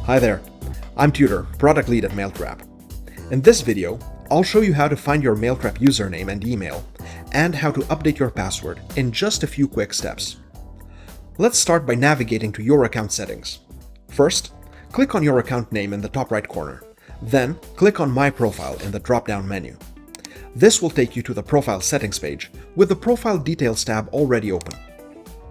Hi there, I'm Tutor, product lead at Mailtrap. In this video, I'll show you how to find your Mailtrap username and email, and how to update your password in just a few quick steps. Let's start by navigating to your account settings. First, click on your account name in the top right corner. Then, click on My Profile in the drop-down menu. This will take you to the Profile Settings page with the Profile Details tab already open.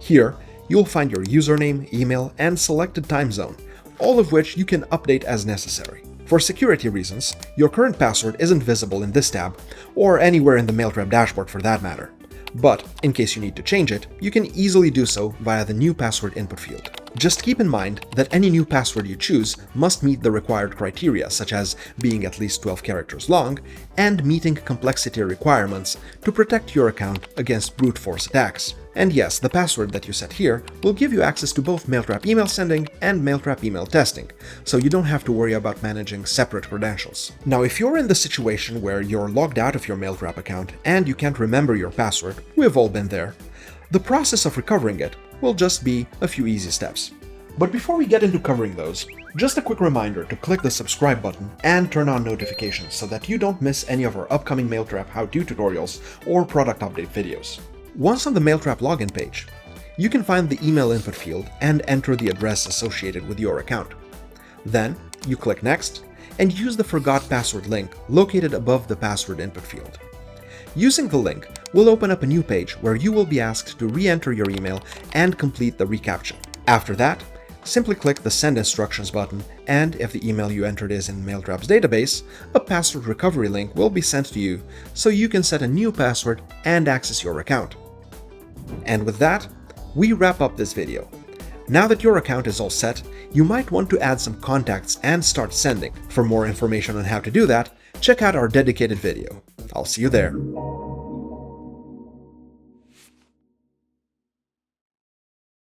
Here, you'll find your username, email, and selected time zone, all of which you can update as necessary. For security reasons, your current password isn't visible in this tab, or anywhere in the Mailtrap dashboard for that matter. But, in case you need to change it, you can easily do so via the New Password input field. Just keep in mind that any new password you choose must meet the required criteria, such as being at least 12 characters long and meeting complexity requirements to protect your account against brute force attacks. And yes, the password that you set here will give you access to both Mailtrap email sending and Mailtrap email testing, so you don't have to worry about managing separate credentials. Now, if you're in the situation where you're logged out of your Mailtrap account and you can't remember your password, we've all been there, the process of recovering it will just be a few easy steps. But before we get into covering those, just a quick reminder to click the subscribe button and turn on notifications so that you don't miss any of our upcoming Mailtrap how-to tutorials or product update videos. Once on the Mailtrap login page, you can find the email input field and enter the address associated with your account. Then, you click Next and use the Forgot Password link located above the password input field. Using the link will open up a new page where you will be asked to re-enter your email and complete the reCAPTCHA. After that, simply click the Send Instructions button, and if the email you entered is in Mailtrap's database, a password recovery link will be sent to you so you can set a new password and access your account. And with that, we wrap up this video. Now that your account is all set, you might want to add some contacts and start sending. For more information on how to do that, check out our dedicated video. I'll see you there.